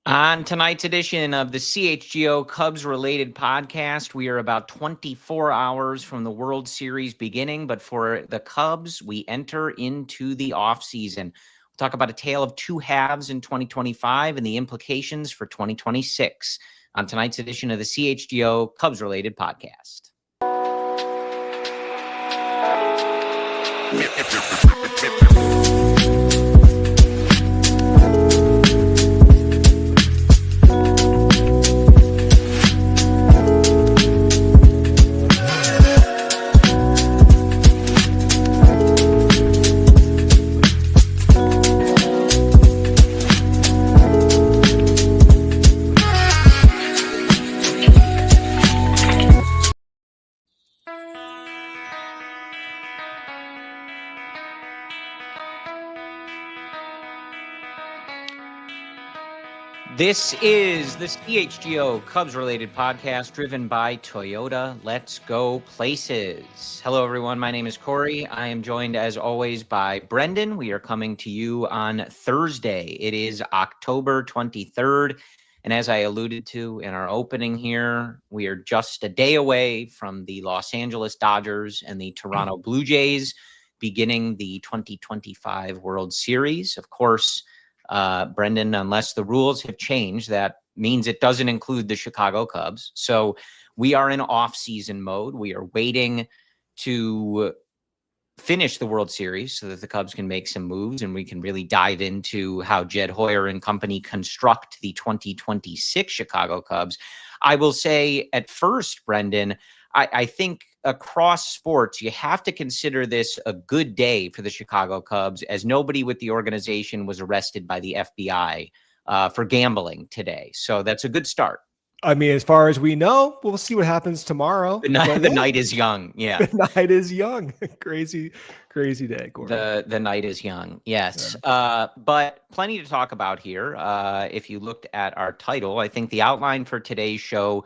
On tonight's edition of the CHGO Cubs Related Podcast, we are about 24 hours from the World Series beginning, but for the Cubs, we enter into the offseason. We'll talk about a tale of two halves in 2025 and the implications for 2026 on tonight's edition of the CHGO Cubs Related Podcast. This is the CHGO Cubs Related Podcast driven by Toyota. Let's go places. Hello, everyone. My name is Corey. I am joined, as always, by Brendan. We are coming to you on Thursday. It is October 23rd. And as I alluded to in our opening here, we are just a day away from the Los Angeles Dodgers and the Toronto Blue Jays beginning the 2025 World Series. Of course, Brendan, unless the rules have changed, that means it doesn't include the Chicago Cubs. So we are in off-season mode. We are waiting to finish the World Series so that the Cubs can make some moves and we can really dive into how Jed Hoyer and company construct the 2026 Chicago Cubs. I will say at first, Brendan, I think across sports, you have to consider this a good day for the Chicago Cubs, as nobody with the organization was arrested by the FBI for gambling today. So that's a good start. I mean, as far as we know, we'll see what happens tomorrow. The night is young. Yeah. The night is young. Crazy day, Gordon. The night is young. Yes. Yeah. But plenty to talk about here. If you looked at our title, I think the outline for today's show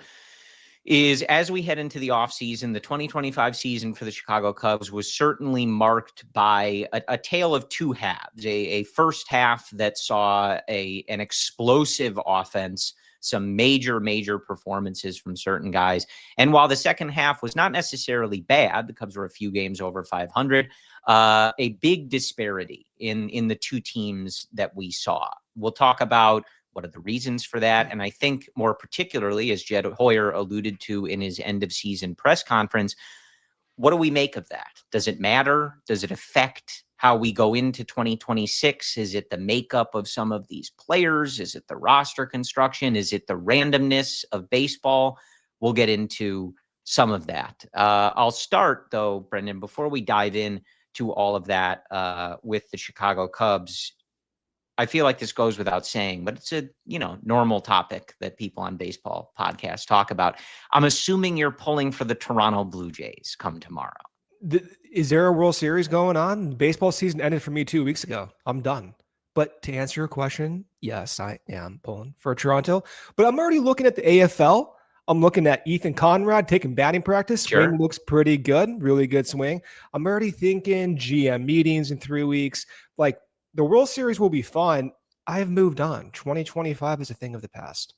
is, as we head into the offseason, the 2025 season for the Chicago Cubs was certainly marked by a tale of two halves. A first half that saw an explosive offense, some major performances from certain guys. And while the second half was not necessarily bad, the Cubs were a few games over 500, a big disparity in the two teams that we saw. We'll talk about what are the reasons for that? And I think more particularly, as Jed Hoyer alluded to in his end of season press conference, what do we make of that? Does it matter? Does it affect how we go into 2026? Is it the makeup of some of these players? Is it the roster construction? Is it the randomness of baseball? We'll get into some of that. I'll start, though, Brendan, before we dive in to all of that with the Chicago Cubs. I feel like this goes without saying, but it's a, normal topic that people on baseball podcasts talk about. I'm assuming you're pulling for the Toronto Blue Jays come tomorrow. Is there a World Series going on? Baseball season ended for me 2 weeks ago. I'm done. But to answer your question, yes, I am pulling for Toronto. But I'm already looking at the AFL. I'm looking at Ethan Conrad taking batting practice. Sure. Swing looks pretty good. Really good swing. I'm already thinking GM meetings in 3 weeks. Like, the World Series will be fun. I have moved on. 2025 is a thing of the past.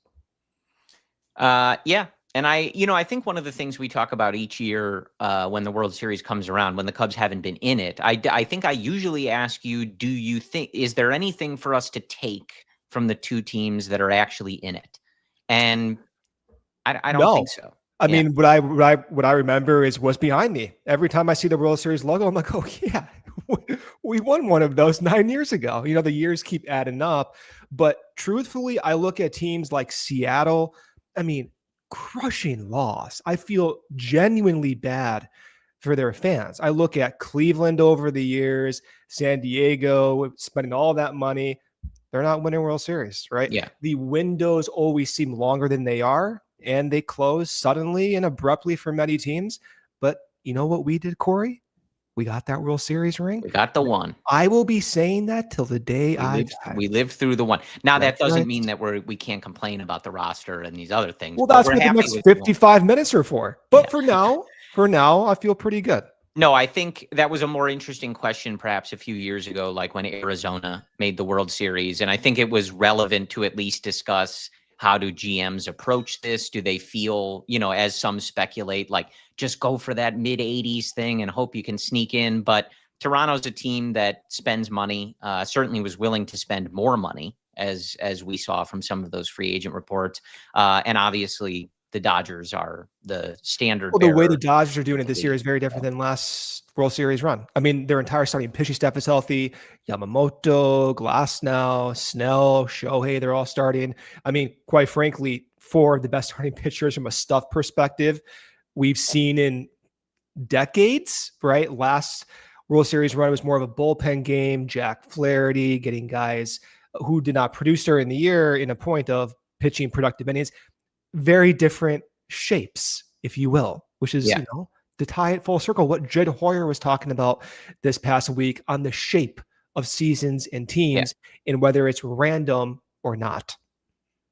Yeah. And I think one of the things we talk about each year when the World Series comes around, when the Cubs haven't been in it, I think I usually ask you, do you think, is there anything for us to take from the two teams that are actually in it? And I don't think so. I mean, what I remember is what's behind me. Every time I see the World Series logo, I'm like, oh yeah, we won one of those 9 years ago. The years keep adding up. But truthfully, I look at teams like Seattle. I mean, crushing loss. I feel genuinely bad for their fans. I look at Cleveland over the years, San Diego, spending all that money. They're not winning World Series, right? Yeah. The windows always seem longer than they are. And they close suddenly and abruptly for many teams. But you know what we did, Corey? We got that World Series ring. We got the one. I will be saying that till the day we lived through the one. Now, that doesn't mean that we can't complain about the roster and these other things. Well, that's what the next 55 minutes are for. But for now, I feel pretty good. No, I think that was a more interesting question perhaps a few years ago, like when Arizona made the World Series. And I think it was relevant to at least discuss, how do GMs approach this? Do they feel, as some speculate, like just go for that mid 80s thing and hope you can sneak in? But Toronto's a team that spends money, certainly was willing to spend more money, as we saw from some of those free agent reports. And obviously the Dodgers are the standard Well, the way the bearer. Dodgers are doing it this year is very different than last World Series run. I mean, their entire starting pitching staff is healthy. Yamamoto, Glasnow, Snell, Shohei, they're all starting. I mean, quite frankly, four of the best starting pitchers from a stuff perspective we've seen in decades, right? Last World Series run was more of a bullpen game. Jack Flaherty getting guys who did not produce during the year in a point of pitching productive innings. Very different shapes, if you will, which is, to tie it full circle, what Jed Hoyer was talking about this past week on the shape of seasons and teams and whether it's random or not.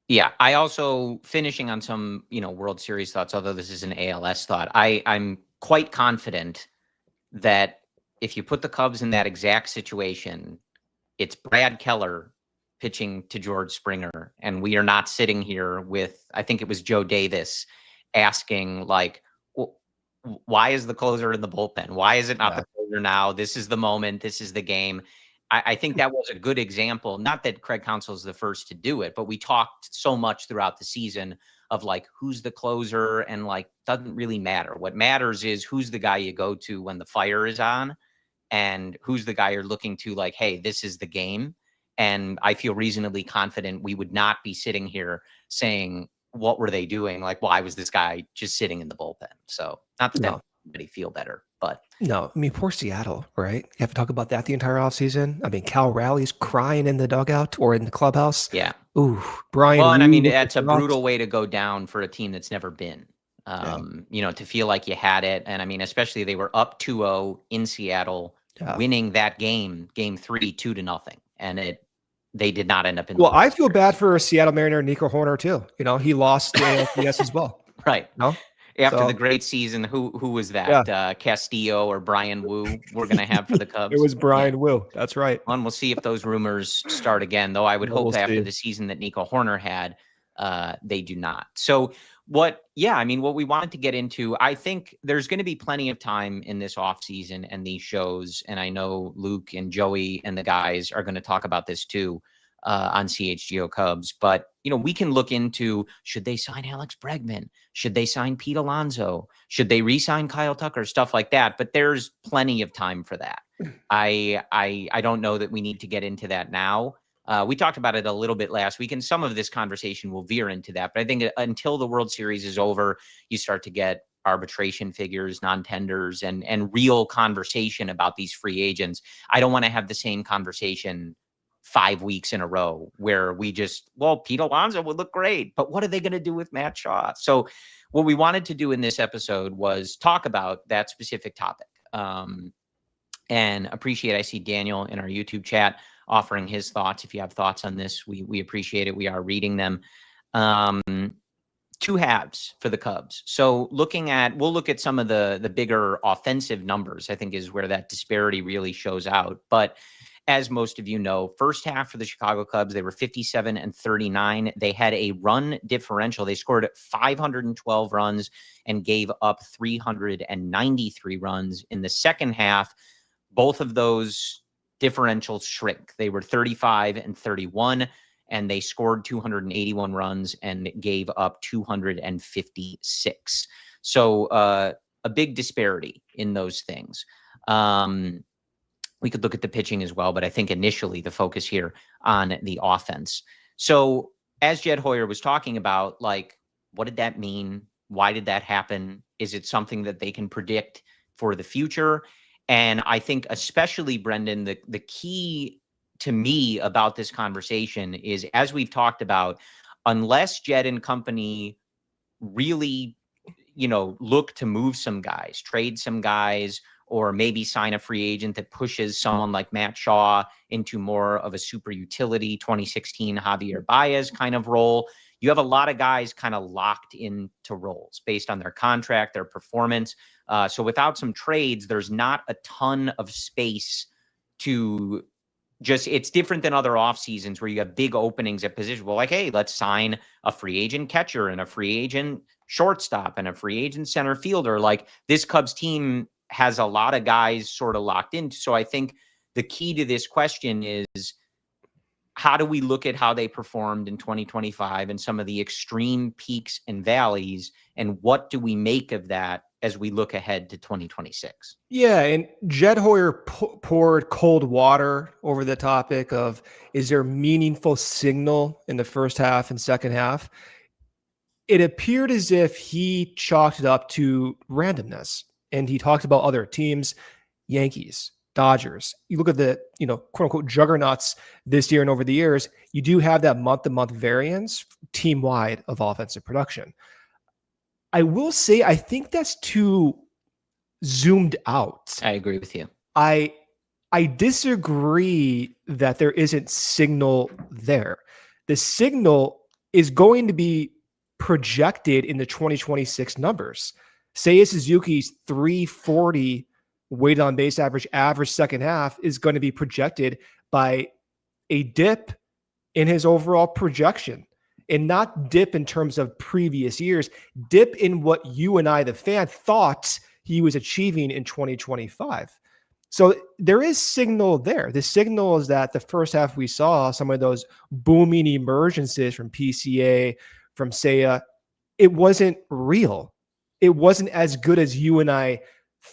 Yeah. I also, finishing on some, World Series thoughts, although this is an ALS thought, I'm quite confident that if you put the Cubs in that exact situation, it's Brad Keller pitching to George Springer. And we are not sitting here with, I think it was Joe Davis asking, like, why is the closer in the bullpen? Why is it not the closer now? This is the moment. This is the game. I think that was a good example. Not that Craig Counsell is the first to do it, but we talked so much throughout the season of like, who's the closer, and like, doesn't really matter. What matters is who's the guy you go to when the fire is on, and who's the guy you're looking to, like, hey, this is the game. And I feel reasonably confident we would not be sitting here saying, what were they doing? Like, why was this guy just sitting in the bullpen? So not that anybody feel better, but no, I mean, poor Seattle, right? You have to talk about that the entire offseason. I mean, Cal Rowley's crying in the dugout or in the clubhouse. Yeah. Ooh, Brian. Well, and I mean, that's a brutal way to go down for a team that's never been, to feel like you had it. And I mean, especially they were up 2-0 in Seattle, winning that game 3, 2-0. And they did not end up in. Well, I feel bad for Seattle Mariner Nico Hoerner too. He lost the ALCS as well. Right. No? After the great season, who was that? Yeah. Castillo or Brian Wu we're going to have for the Cubs? It was Brian Wu. That's right. And we'll see if those rumors start again, though I would hope after the season that Nico Hoerner had, they do not. So what we wanted to get into, I think there's going to be plenty of time in this offseason and these shows. And I know Luke and Joey and the guys are going to talk about this too on CHGO Cubs. But, we can look into, should they sign Alex Bregman? Should they sign Pete Alonso? Should they re-sign Kyle Tucker? Stuff like that. But there's plenty of time for that. I don't know that we need to get into that now. We talked about it a little bit last week, and some of this conversation will veer into that. But I think until the World Series is over, you start to get arbitration figures, non-tenders, and real conversation about these free agents. I don't want to have the same conversation 5 weeks in a row where we just, Pete Alonso would look great, but what are they going to do with Matt Shaw? So what we wanted to do in this episode was talk about that specific topic. And appreciate, I see Daniel in our YouTube chat offering his thoughts. If you have thoughts on this, we appreciate it. We are reading them. Two halves for the Cubs. So we'll look at some of the bigger offensive numbers, I think is where that disparity really shows out. But as most of you know, first half for the Chicago Cubs, they were 57-39. They had a run differential. They scored 512 runs and gave up 393 runs. In the second half, both of those differentials shrink. They were 35-31, and they scored 281 runs and gave up 256. So a big disparity in those things. We could look at the pitching as well, but I think initially the focus here on the offense. So as Jed Hoyer was talking about, like, what did that mean? Why did that happen? Is it something that they can predict for the future? And I think especially, Brendan, the key to me about this conversation is, as we've talked about, unless Jed and company really, look to move some guys, trade some guys, or maybe sign a free agent that pushes someone like Matt Shaw into more of a super utility 2016 Javier Baez kind of role, you have a lot of guys kind of locked into roles based on their contract, their performance. So without some trades, there's not a ton of space to just, it's different than other off seasons where you have big openings at position. Well, like, hey, let's sign a free agent catcher and a free agent shortstop and a free agent center fielder. Like, this Cubs team has a lot of guys sort of locked in. So I think the key to this question is, how do we look at how they performed in 2025 and some of the extreme peaks and valleys, and what do we make of that as we look ahead to 2026? Yeah, and Jed Hoyer poured cold water over the topic of, is there meaningful signal in the first half and second half? It appeared as if he chalked it up to randomness, and he talked about other teams, Yankees, Dodgers. You look at the, quote unquote juggernauts this year and over the years, you do have that month-to-month variance team wide of offensive production. I will say, I think that's too zoomed out. I agree with you. I disagree that there isn't signal there. The signal is going to be projected in the 2026 numbers. Seiya Suzuki's 340 weighted on base average second half is going to be projected by a dip in his overall projection, and not dip in terms of previous years, dip in what you and I, the fan, thought he was achieving in 2025. So there is signal there. The signal is that the first half we saw some of those booming emergences from PCA, from Seiya, it wasn't real. It wasn't as good as you and I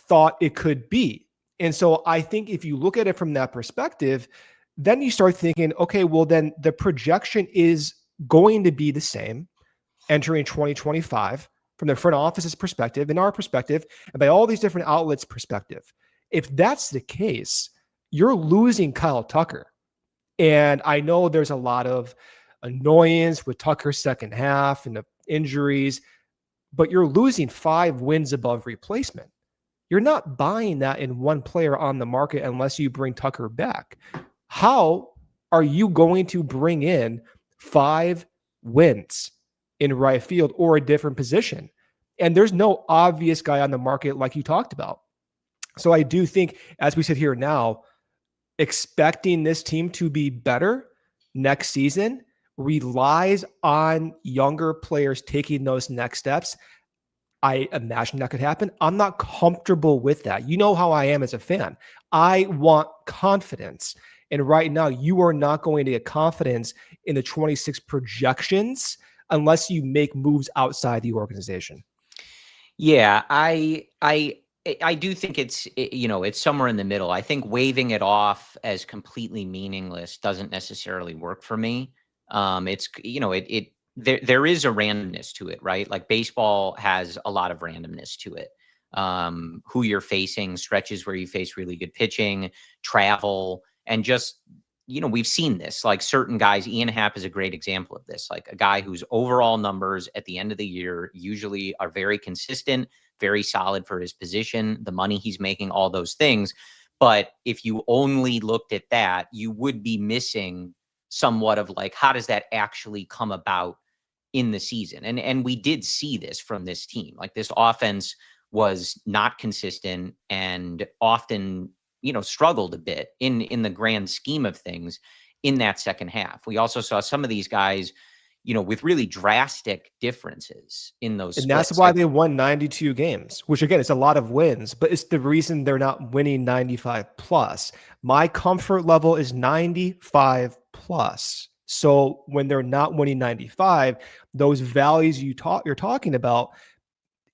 thought it could be. And so I think if you look at it from that perspective, then you start thinking, okay, well, then the projection is going to be the same entering 2025 from the front office's perspective, in our perspective, and by all these different outlets' perspective. If that's the case, you're losing Kyle Tucker. And I know there's a lot of annoyance with Tucker's second half and the injuries, but you're losing 5 wins above replacement. You're not buying that in one player on the market unless you bring Tucker back. How are you going to bring in 5 wins in right field or a different position? And there's no obvious guy on the market like you talked about. So I do think, as we sit here now, expecting this team to be better next season relies on younger players taking those next steps. I imagine that could happen. I'm not comfortable with that. You know how I am as a fan. I want confidence. And right now, you are not going to get confidence in the 26 projections unless you make moves outside the organization. Yeah, I do think it's somewhere in the middle. I think waving it off as completely meaningless doesn't necessarily work for me. There is a randomness to it, right? Like, baseball has a lot of randomness to it. Who you're facing, stretches where you face really good pitching, travel, and just, we've seen this. Like, certain guys, Ian Happ is a great example of this. Like, a guy whose overall numbers at the end of the year usually are very consistent, very solid for his position, the money he's making, all those things. But if you only looked at that, you would be missing somewhat of, like, how does that actually come about in the season? And we did see this from this team. Like, this offense was not consistent and often, struggled a bit in the grand scheme of things in that second half. We also saw some of these guys, with really drastic differences in those and splits. That's why they won 92 games, which, again, it's a lot of wins, but it's the reason they're not winning 95 plus. My comfort level is 95 plus. So when they're not winning 95, those values you're talking about,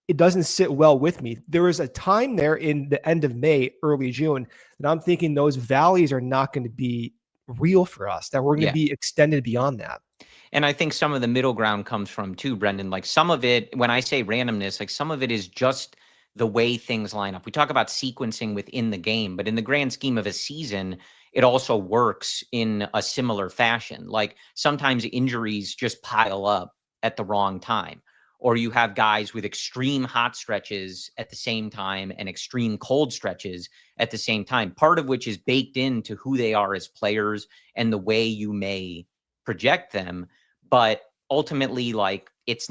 it doesn't sit well with me. There was a time there in the end of May, early June, that I'm thinking those values are not going to be real for us, that we're going to be extended beyond that. And I think some of the middle ground comes from too, Brendan. Like, some of it, when I say randomness, like, some of it is just the way things line up. We talk about sequencing within the game, but in the grand scheme of a season, it also works in a similar fashion. Like, sometimes injuries just pile up at the wrong time, or you have guys with extreme hot stretches at the same time and extreme cold stretches at the same time, part of which is baked into who they are as players and the way you may project them. But ultimately, like, it's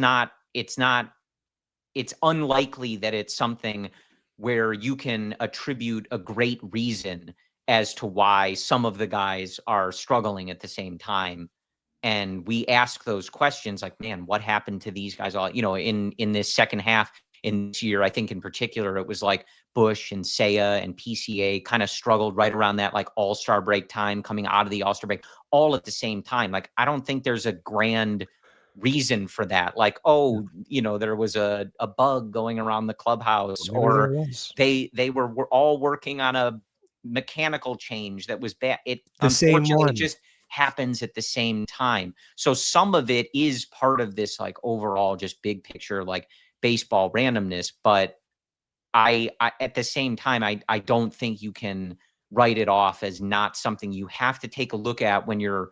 unlikely that it's something where you can attribute a great reason as to why some of the guys are struggling at the same time. And we ask those questions like, man, what happened to these guys all, in this second half in this year? I think in particular, it was like Bush and Seiya and PCA kind of struggled right around that like all-star break time, coming out of the all-star break all at the same time. Like, I don't think there's a grand reason for that. Like, oh, there was a bug going around the clubhouse, or they were all working on a mechanical change that was bad. Unfortunately, it just happens at the same time. So some of it is part of this like overall just big picture like baseball randomness, but I at the same time I don't think you can write it off as not something you have to take a look at when you're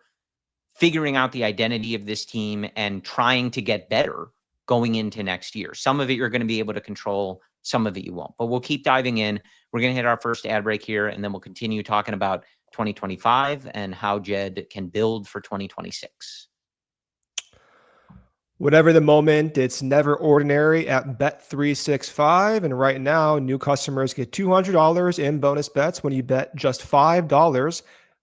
figuring out the identity of this team and trying to get better going into next year. Some of it you're going to be able to control, some of it you won't. But we'll keep diving in. We're going to hit our first ad break here, and then we'll continue talking about 2025 and how Jed can build for 2026. Whatever the moment, it's never ordinary at Bet365. And right now, new customers get $200 in bonus bets when you bet just $5.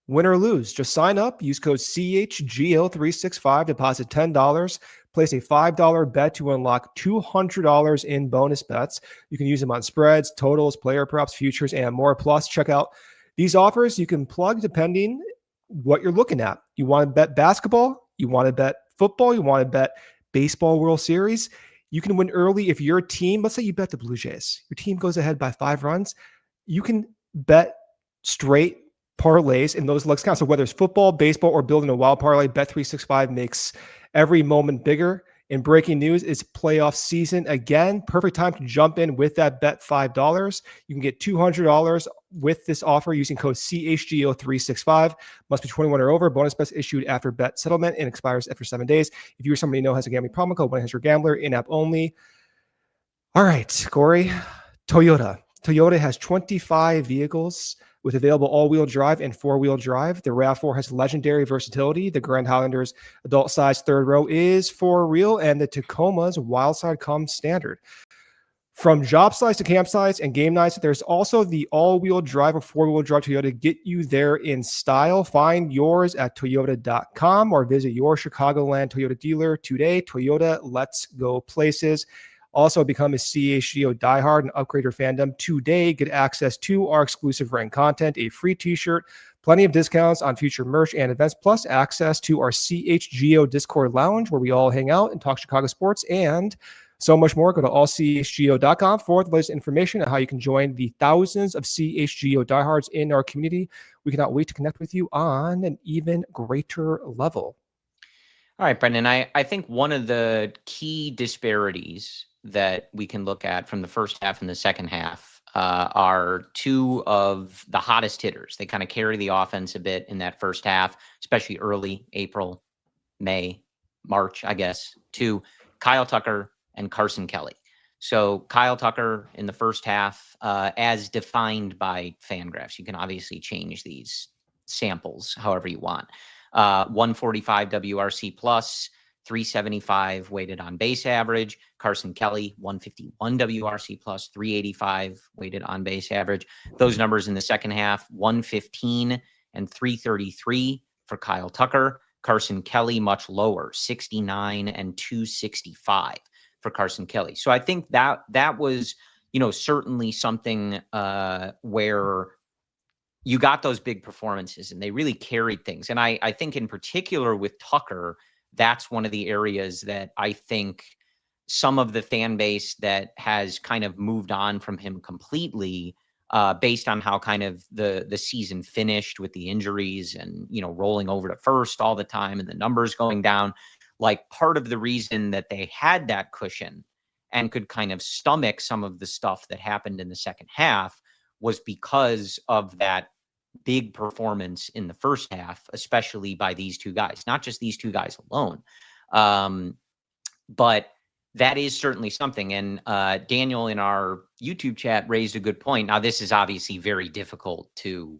Win or lose, just sign up, use code CHGO365, deposit $10, place a $5 bet to unlock $200 in bonus bets. You can use them on spreads, totals, player props, futures, and more. Plus, check out these offers you can plug depending what you're looking at. You want to bet basketball, you want to bet football, you want to bet baseball World Series. You can win early if your team, let's say you bet the Blue Jays, your team goes ahead by 5 runs. You can bet straight parlays in those legs count. So whether it's football, baseball, or building a wild parlay, Bet365 makes every moment bigger. In breaking news, it's playoff season again. Perfect time to jump in with that bet $5. You can get $200 with this offer using code CHGO365. Must be 21 or over. Bonus bets issued after bet settlement and expires after 7 days. If you or somebody you know has a gambling problem, code 1-800-GAMBLER, in-app only. All right, Corey. Toyota. Toyota has 25 vehicles with available all-wheel drive and four-wheel drive. The RAV4 has legendary versatility. The Grand Highlander's adult-size third row is for real, and the Tacoma's wild side comes standard. From job sites to campsites and game nights, there's also the all-wheel drive or four-wheel drive Toyota to get you there in style. Find yours at toyota.com or visit your Chicagoland Toyota dealer today. Toyota, let's go places. Also, become a CHGO diehard and upgrade your fandom today. Get access to our exclusive rank content, a free t-shirt, plenty of discounts on future merch and events, plus access to our CHGO Discord lounge where we all hang out and talk Chicago sports and so much more. Go to allchgo.com for the latest information on how you can join the thousands of CHGO diehards in our community. We cannot wait to connect with you on an even greater level. All right, Brendan, I think one of the key disparities that we can look at from the first half and the second half are two of the hottest hitters. They kind of carry the offense a bit in that first half, especially early April, May, March, I guess, to Kyle Tucker and Carson Kelly. So Kyle Tucker in the first half, as defined by Fangraphs, you can obviously change these samples however you want. 145 WRC plus, 375 weighted on base average. Carson Kelly, 151 WRC plus, 385 weighted on base average. Those numbers in the second half, 115 and 333 for Kyle Tucker. Carson Kelly, much lower, 69 and 265 for Carson Kelly. So I think that was, certainly something where you got those big performances and they really carried things. And I think in particular with Tucker, that's one of the areas that I think some of the fan base that has kind of moved on from him completely based on how kind of the season finished with the injuries and, rolling over to first all the time and the numbers going down. Like, part of the reason that they had that cushion and could kind of stomach some of the stuff that happened in the second half was because of that big performance in the first half, especially by these two guys, not just these two guys alone. But that is certainly something. And Daniel in our YouTube chat raised a good point. Now, this is obviously very difficult to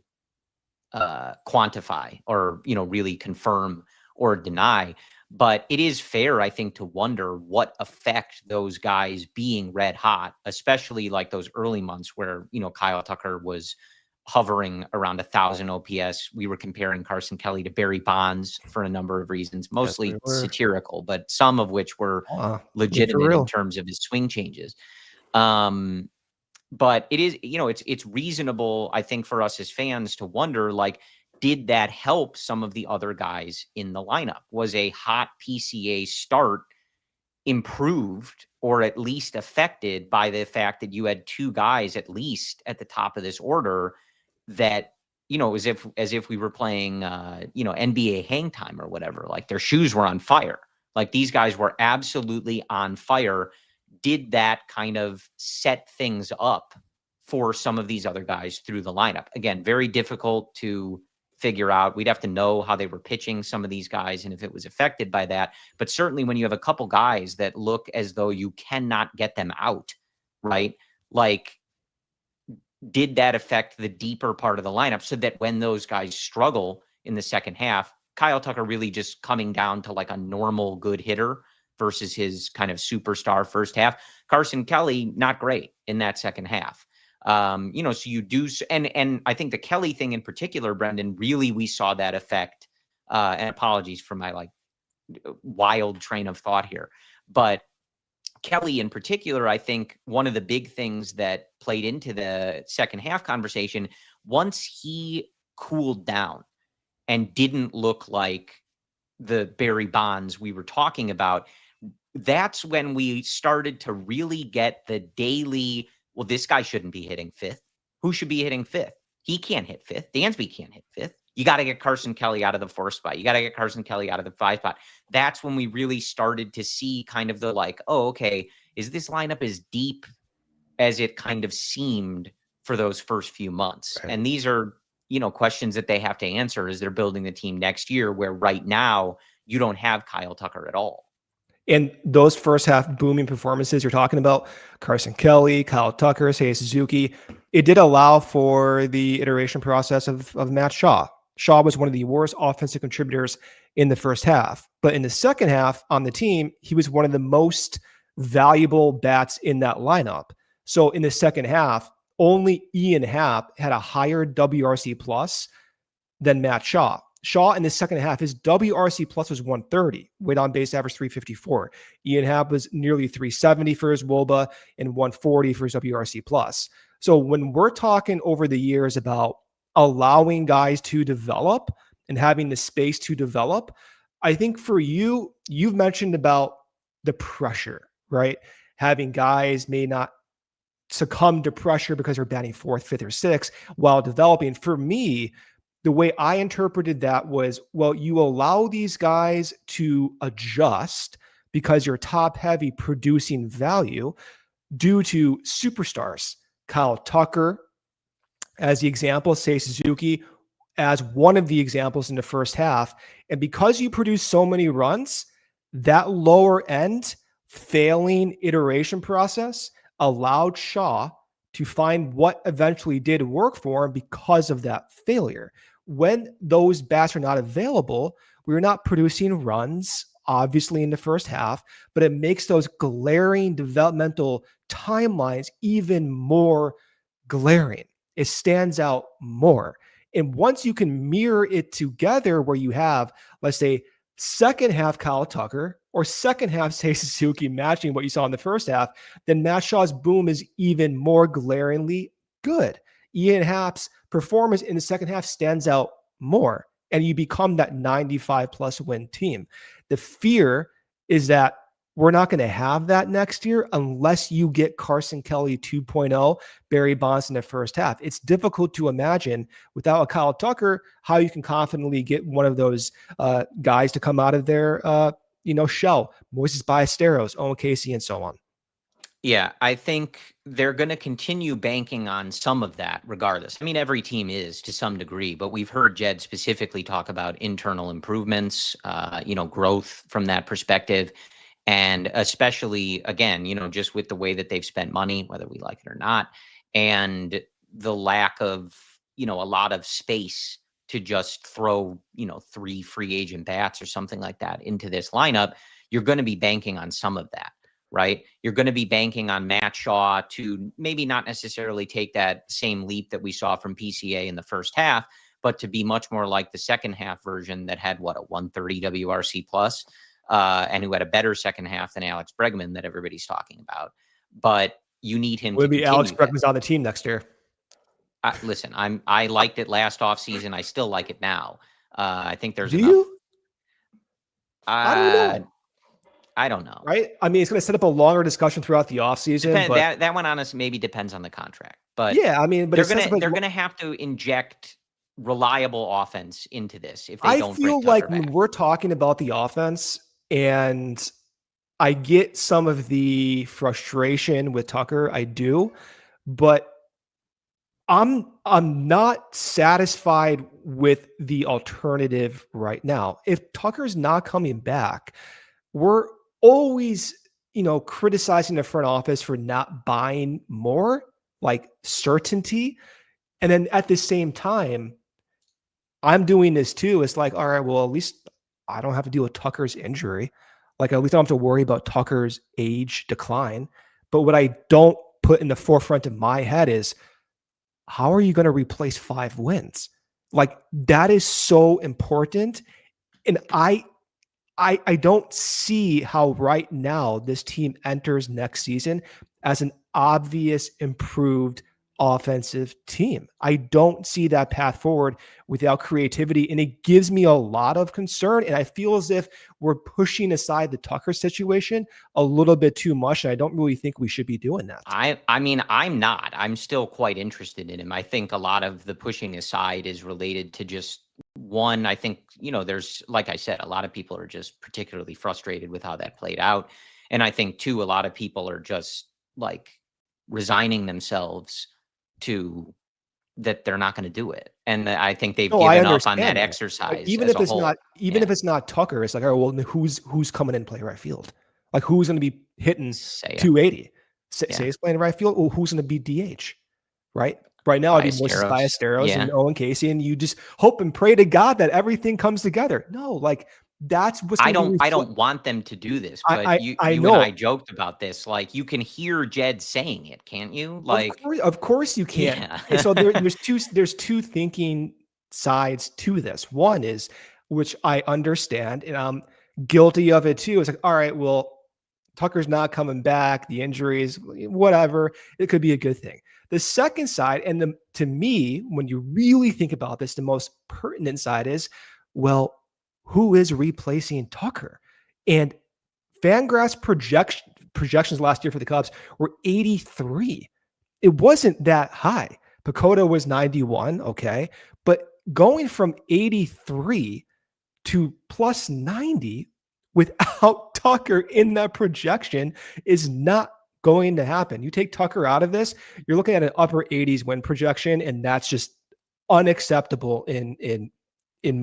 quantify or, really confirm or deny. But it is fair, I think, to wonder what effect those guys being red hot, especially like those early months where, Kyle Tucker was hovering around 1,000 OPS. We were comparing Carson Kelly to Barry Bonds for a number of reasons, mostly satirical, but some of which were legitimate in terms of his swing changes. But it is, it's reasonable, I think, for us as fans to wonder, like, did that help some of the other guys in the lineup? Was a hot PCA start improved or at least affected by the fact that you had two guys at least at the top of this order that, as if we were playing, NBA hang time or whatever, like their shoes were on fire. Like these guys were absolutely on fire. Did that kind of set things up for some of these other guys through the lineup? Again, very difficult to figure out. We'd have to know how they were pitching, some of these guys, and if it was affected by that. But certainly when you have a couple guys that look as though you cannot get them out, right? Like, did that affect the deeper part of the lineup so that when those guys struggle in the second half, Kyle Tucker really just coming down to like a normal good hitter versus his kind of superstar first half? Carson Kelly, not great in that second half. So you do, and I think the Kelly thing in particular, Brendan, really we saw that effect. And apologies for my like wild train of thought here, but Kelly in particular, I think one of the big things that played into the second half conversation, once he cooled down and didn't look like the Barry Bonds we were talking about, that's when we started to really get the daily, well, this guy shouldn't be hitting fifth. Who should be hitting fifth? He can't hit fifth. Dansby can't hit fifth. You got to get Carson Kelly out of the 4 spot. You got to get Carson Kelly out of the 5 spot. That's when we really started to see kind of the like, oh, okay, is this lineup as deep as it kind of seemed for those first few months? Right. And these are, questions that they have to answer as they're building the team next year, where right now you don't have Kyle Tucker at all. And those first half booming performances you're talking about, Carson Kelly, Kyle Tucker, Seiya Suzuki, it did allow for the iteration process of Matt Shaw. Shaw was one of the worst offensive contributors in the first half. But in the second half on the team, he was one of the most valuable bats in that lineup. So in the second half, only Ian Happ had a higher WRC plus than Matt Shaw. Shaw in the second half, his WRC plus was 130, weight on base average 354. Ian Happ was nearly 370 for his WOBA and 140 for his WRC plus. So when we're talking over the years about allowing guys to develop and having the space to develop, I think for you, you've mentioned about the pressure, right? Having guys may not succumb to pressure because they're batting 4th, 5th, or 6th while developing. For me, the way I interpreted that was, well, you allow these guys to adjust because you're top heavy producing value due to superstars. Kyle Tucker, as the example, Seiya Suzuki, as one of the examples in the first half. And because you produce so many runs, that lower end failing iteration process allowed Shaw to find what eventually did work for him because of that failure. When those bats are not available, we're not producing runs, obviously, in the first half, but it makes those glaring developmental timelines even more glaring. It stands out more. And once you can mirror it together where you have, let's say, second half Kyle Tucker or second half Seiya Suzuki matching what you saw in the first half, then Matt Shaw's boom is even more glaringly good. Ian Happ's performance in the second half stands out more, and you become that 95+ win team. The fear is that we're not going to have that next year unless you get Carson Kelly 2.0, Barry Bonds in the first half. It's difficult to imagine without a Kyle Tucker how you can confidently get one of those guys to come out of their shell. Moises Ballesteros, Owen Casey, and so on. Yeah, I think they're going to continue banking on some of that regardless. I mean, every team is to some degree, but we've heard Jed specifically talk about internal improvements, growth from that perspective. And especially, again, just with the way that they've spent money, whether we like it or not, and the lack of, a lot of space to just throw, 3 free agent bats or something like that into this lineup, you're going to be banking on some of that, right? You're going to be banking on Matt Shaw to maybe not necessarily take that same leap that we saw from PCA in the first half, but to be much more like the second half version that had a 130 WRC plus, and who had a better second half than Alex Bregman that everybody's talking about. But you need him to Maybe continue Alex that. Bregman's on the team next year. Listen, I liked it last offseason. I still like it now. I think there's enough. You? I don't know. I don't know. Right? I mean, it's going to set up a longer discussion throughout the offseason. But that one honestly maybe depends on the contract. But yeah, I mean, but they're gonna have to inject reliable offense into this if they don't. I feel like when we're talking about the offense, and I get some of the frustration with Tucker, I do, but I'm not satisfied with the alternative right now. If Tucker's not coming back, we're always, criticizing the front office for not buying more, like certainty. And then at the same time, I'm doing this too. It's like, all right, well, at least I don't have to deal with Tucker's injury. Like, at least I don't have to worry about Tucker's age decline. But what I don't put in the forefront of my head is, how are you going to replace 5 wins? Like, that is so important. And I don't see how right now this team enters next season as an obvious improved offensive team. I don't see that path forward without creativity, and it gives me a lot of concern. And I feel as if we're pushing aside the Tucker situation a little bit too much, and I don't really think we should be doing that. I mean, I'm not. I'm still quite interested in him. I think a lot of the pushing aside is related to just one. I think, there's, like I said, a lot of people are just particularly frustrated with how that played out. And I think, too, a lot of people are just like resigning themselves to that they're not going to do it. And I think they've given up on that exercise. Like, even if it's not Tucker, it's like, all right, well, who's coming in play right field? Like, who's going to be hitting 280? Say it's playing right field. Well, who's going to be DH? Right now, I'd be Moises Ballesteros and Owen Casey, and you just hope and pray to God that everything comes together. No, like, that's what's I don't want them to do this, but you and I joked about this. Like, you can hear Jed saying it, can't you? Like, of course you can. Yeah. So there's two thinking sides to this. One is, which I understand, and I'm guilty of it too. It's like, all right, well, Tucker's not coming back, the injuries, whatever. It could be a good thing. The second side, and to me, when you really think about this, the most pertinent side is, well, who is replacing Tucker? And Fangraphs projections last year for the Cubs were 83. It wasn't that high. Pacoda was 91, okay? But going from 83 to plus 90 without Tucker in that projection is not going to happen. You take Tucker out of this, you're looking at an upper 80s win projection, and that's just unacceptable in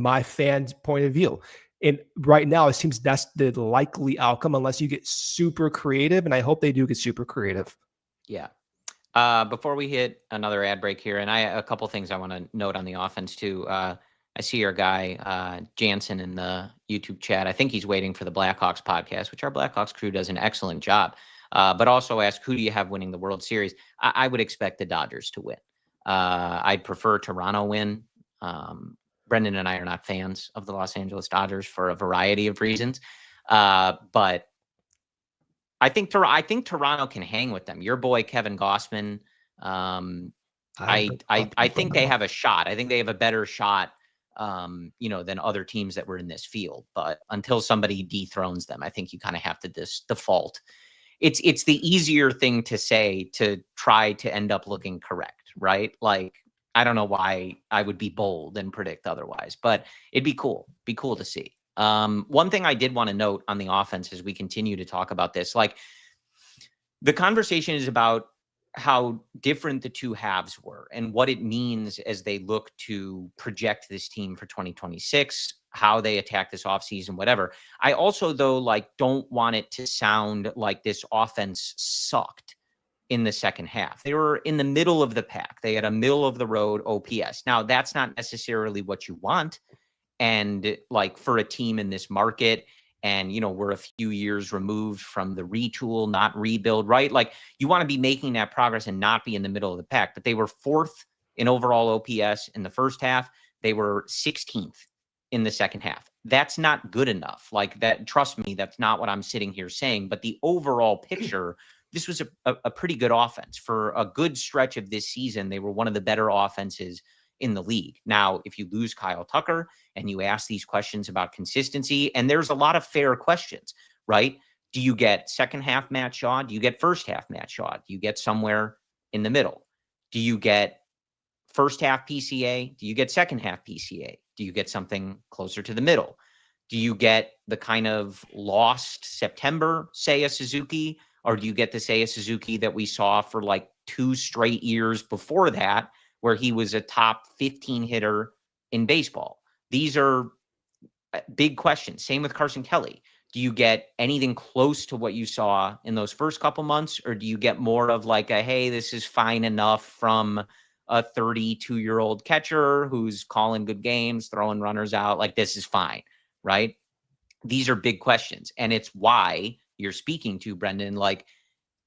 my fans' point of view. And right now, it seems that's the likely outcome unless you get super creative, and I hope they do get super creative. Yeah. Before we hit another ad break here, and a couple things I want to note on the offense too. I see our guy Jansen in the YouTube chat. I think he's waiting for the Blackhawks podcast, which our Blackhawks crew does an excellent job. But also ask, who do you have winning the World Series? I would expect the Dodgers to win. I'd prefer Toronto win. Brendan and I are not fans of the Los Angeles Dodgers for a variety of reasons. But I think Toronto can hang with them. Your boy, Kevin Gossman. I think they have a shot. I think they have a better shot, than other teams that were in this field. But until somebody dethrones them, I think you kind of have to default. It's the easier thing to say to try to end up looking correct, right? Like, I don't know why I would be bold and predict otherwise, but it'd be cool. Be cool to see. One thing I did want to note on the offense as we continue to talk about this, like, the conversation is about how different the two halves were and what it means as they look to project this team for 2026, how they attack this offseason, whatever. I also, though, don't want it to sound like this offense sucked in the second half. They were in the middle of the pack. They had a middle of the road OPS. Now, that's not necessarily what you want. And like for a team in this market, and, you know, we're a few years removed from the retool, not rebuild, right? Like you want to be making that progress and not be in the middle of the pack. But they were 4th in overall OPS in the first half. They were 16th in the second half. That's not good enough. Like that, trust me, that's not what I'm sitting here saying. But the overall picture, this was a pretty good offense. For a good stretch of this season, they were one of the better offenses in the league. Now, if you lose Kyle Tucker and you ask these questions about consistency, and there's a lot of fair questions, right? Do you get second half Matt Shaw? Do you get first half Matt Shaw? Do you get somewhere in the middle? Do you get first half PCA? Do you get second half PCA? Do you get something closer to the middle? Do you get the kind of lost September Seiya Suzuki, or do you get the Seiya Suzuki that we saw for like 2 straight years before that, where he was a top 15 hitter in baseball? These are big questions. Same with Carson Kelly. Do you get anything close to what you saw in those first couple months, or do you get more of like a, hey, this is fine enough from a 32-year-old catcher who's calling good games, throwing runners out, like this is fine, right? These are big questions. And it's why you're speaking to, Brendan, like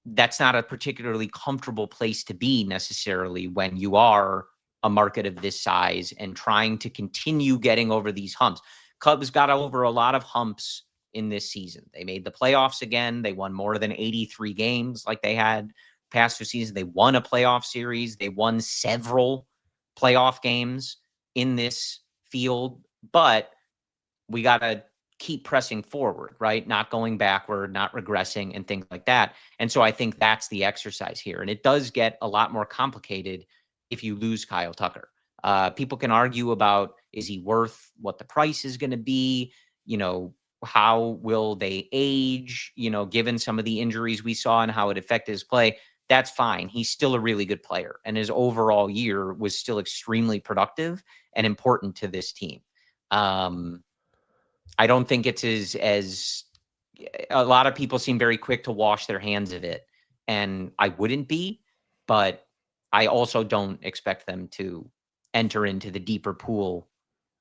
that's not a particularly comfortable place to be necessarily when you are a market of this size and trying to continue getting over these humps. Cubs got over a lot of humps in this season. They made the playoffs again. They won more than 83 games like they had past 2 seasons. They won a playoff series. They won several playoff games in this field, but we got to keep pressing forward, right? Not going backward, not regressing and things like that. And so I think that's the exercise here. And it does get a lot more complicated if you lose Kyle Tucker. People can argue about, is he worth what the price is going to be? You know, how will they age, you know, given some of the injuries we saw and how it affected his play? That's fine. He's still a really good player. And his overall year was still extremely productive and important to this team. I don't think it's as a lot of people seem very quick to wash their hands of it. And I wouldn't be, but I also don't expect them to enter into the deeper pool,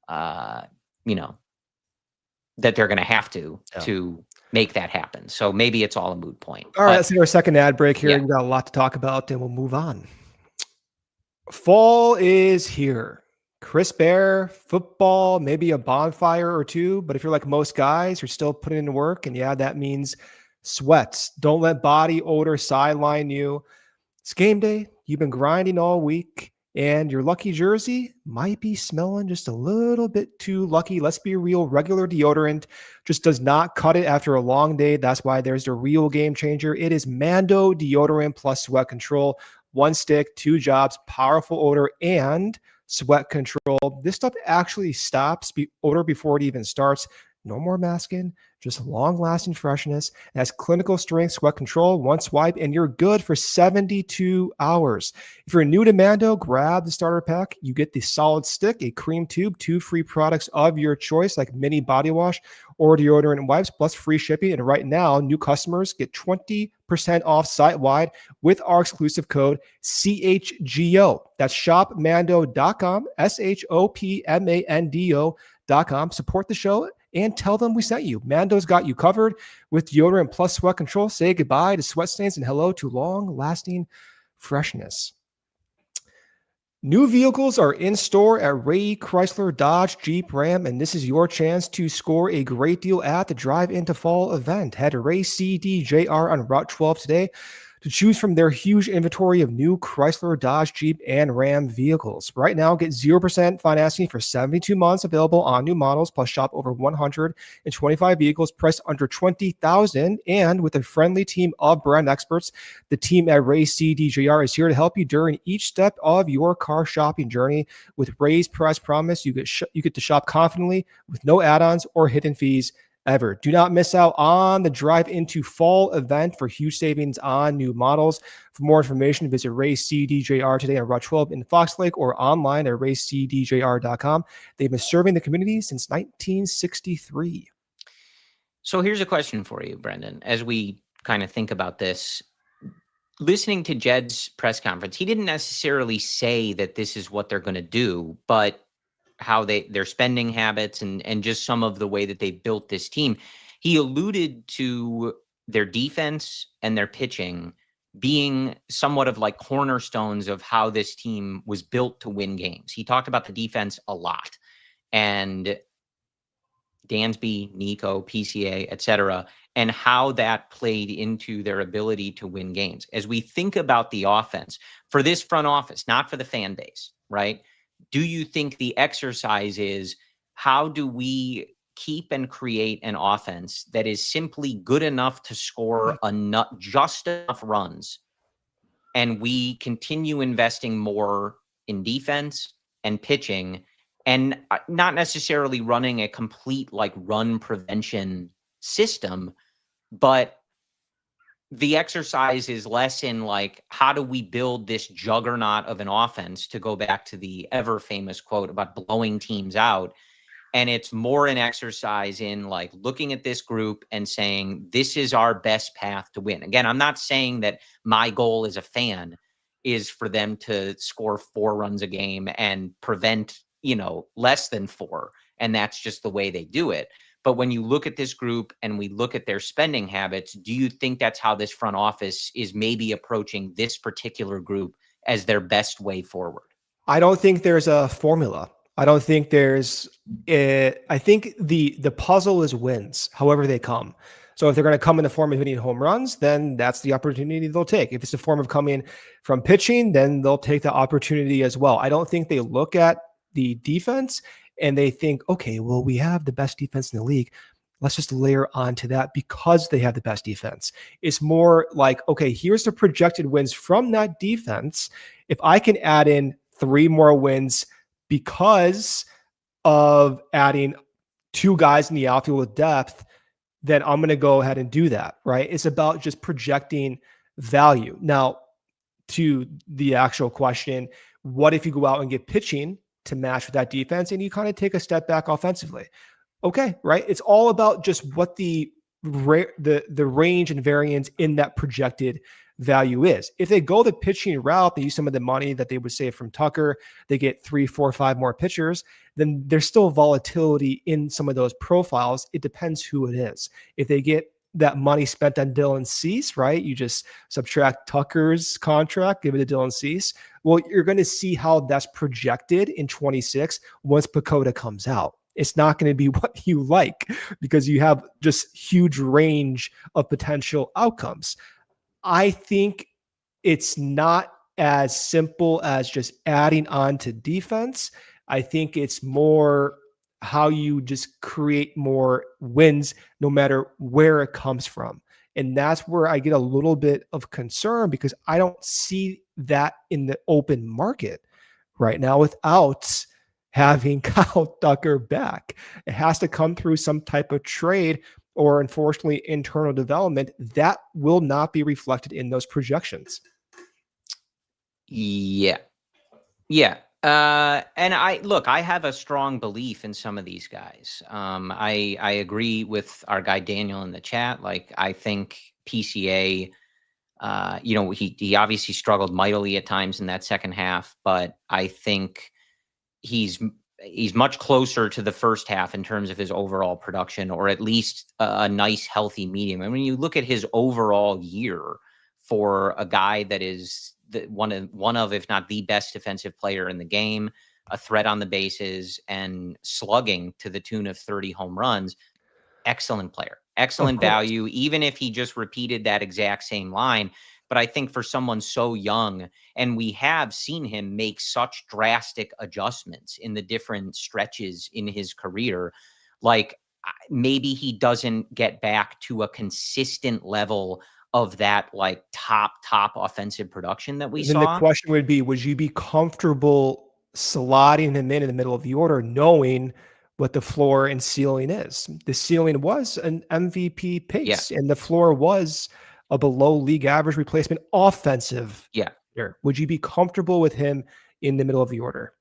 you know, that they're going to have to make that happen. So maybe it's all a moot point. All right, let's do our second ad break here. We've got a lot to talk about and we'll move on. Fall is here. Crisp air, football, maybe a bonfire or two. But if you're like most guys, you're still putting in work. And yeah, that means sweats. Don't let body odor sideline you. It's game day. You've been grinding all week. And your lucky jersey might be smelling just a little bit too lucky. Let's be real. Regular deodorant just does not cut it after a long day. That's why there's the real game changer. It is Mando Deodorant Plus Sweat Control. 1 stick, 2 jobs, powerful odor, and sweat control. This stuff actually stops odor before it even starts. No more masking, just long-lasting freshness. It has clinical strength sweat control. 1 swipe, and you're good for 72 hours. If you're new to Mando, grab the starter pack. You get the solid stick, a cream tube, 2 free products of your choice, like mini body wash or deodorant and wipes, plus free shipping. And right now, new customers get 20% off site-wide with our exclusive code CHGO. That's shopmando.com, SHOPMANDO.com. Support the show and tell them we sent you. Mando's got you covered with deodorant plus sweat control. Say goodbye to sweat stains and hello to long-lasting freshness. New vehicles are in store at Ray Chrysler Dodge Jeep Ram, and this is your chance to score a great deal at the Drive Into Fall event. Head to Ray CDJR on Route 12 today to choose from their huge inventory of new Chrysler, Dodge, Jeep, and Ram vehicles. Right now, get 0% financing for 72 months available on new models, plus shop over 125 vehicles priced under $20,000. And with a friendly team of brand experts, the team at Ray CDJR is here to help you during each step of your car shopping journey. With Ray's Price Promise, you get to shop confidently with no add-ons or hidden fees ever. Do not miss out on the Drive Into Fall event for huge savings on new models. For more information, visit Ray CDJR today on Route 12 in Fox Lake or online at raycdjr.com. They've been serving the community since 1963. So here's a question for you, Brendan. As we kind of think about this, listening to Jed's press conference, he didn't necessarily say that this is what they're going to do, but how their spending habits and just some of the way that they built this team. He alluded to their defense and their pitching being somewhat of like cornerstones of how this team was built to win games. He talked about the defense a lot, and Dansby, Nico, PCA, etc., and how that played into their ability to win games. As we think about the offense for this front office, not for the fan base, right? Do you think the exercise is how do we keep and create an offense that is simply good enough to score just enough runs, and we continue investing more in defense and pitching, and not necessarily running a complete like run prevention system, but the exercise is less in like, how do we build this juggernaut of an offense, to go back to the ever famous quote about blowing teams out. And it's more an exercise in like looking at this group and saying, this is our best path to win. Again, I'm not saying that my goal as a fan is for them to score 4 runs a game and prevent, less than 4. And that's just the way they do it. But when you look at this group and we look at their spending habits, do you think that's how this front office is maybe approaching this particular group as their best way forward? I don't think there's a formula. I don't think there's I think the puzzle is wins, however they come. So if they're going to come in the form of hitting home runs, then that's the opportunity they'll take. If it's a form of coming from pitching, then they'll take the opportunity as well. I don't think they look at the defense and they think, okay, well, we have the best defense in the league. Let's just layer onto that because they have the best defense. It's more like, okay, here's the projected wins from that defense. If I can add in 3 more wins because of adding 2 guys in the outfield with depth, then I'm going to go ahead and do that, right? It's about just projecting value. Now, to the actual question, what if you go out and get pitching to match with that defense and you kind of take a step back offensively? Okay, right? It's all about just what the range and variance in that projected value is. If they go the pitching route, they use some of the money that they would save from Tucker, they get 3, 4, 5 more pitchers, then there's still volatility in some of those profiles. It depends who it is. If they get that money spent on Dylan Cease, right? You just subtract Tucker's contract, give it to Dylan Cease. Well, you're going to see how that's projected in 26 once Pacoda comes out. It's not going to be what you like because you have just huge range of potential outcomes. I think it's not as simple as just adding on to defense. I think it's more how you just create more wins no matter where it comes from. And that's where I get a little bit of concern because I don't see that in the open market right now without having Kyle Tucker back. It has to come through some type of trade or unfortunately internal development that will not be reflected in those projections. Yeah. And I have a strong belief in some of these guys. I agree with our guy Daniel in the chat. Like, I think PCA, he obviously struggled mightily at times in that second half, but I think he's much closer to the first half in terms of his overall production, or at least a nice healthy medium. And when you look at his overall year for a guy that is one of, if not the best defensive player in the game, a threat on the bases and slugging to the tune of 30 home runs, excellent player, excellent value, even if he just repeated that exact same line. But I think for someone so young, and we have seen him make such drastic adjustments in the different stretches in his career, like maybe he doesn't get back to a consistent level of that like top offensive production that we saw. Then the question would be, would you be comfortable slotting him in the middle of the order, knowing what the floor and ceiling is? The ceiling was an MVP pace, and the floor was a below league average replacement offensive. Yeah. Would you be comfortable with him in the middle of the order?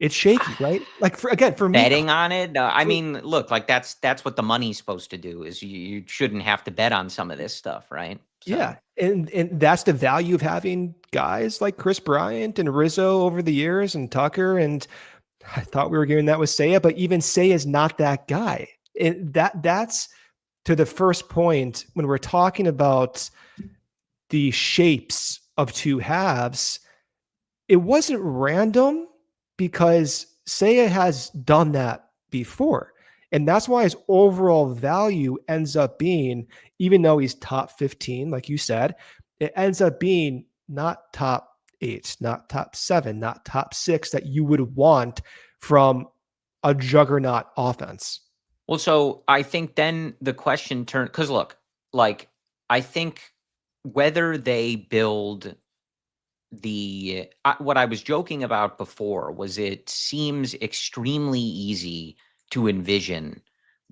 It's shaky, right? Like for me, betting on it. I mean, look, like that's what the money's supposed to do. Is you shouldn't have to bet on some of this stuff, right? Yeah. And that's the value of having guys like Chris Bryant and Rizzo over the years and Tucker. And I thought we were getting that with Seiya, but even Seiya is not that guy. And that's to the first point when we're talking about the shapes of two halves. It wasn't random because Seiya has done that before. And that's why his overall value ends up being, even though he's top 15, like you said, it ends up being not top 8, not top 7, not top 6 that you would want from a juggernaut offense. Well, so I think then the question turns, because look, like, I think whether they build what I was joking about before was it seems extremely easy to envision,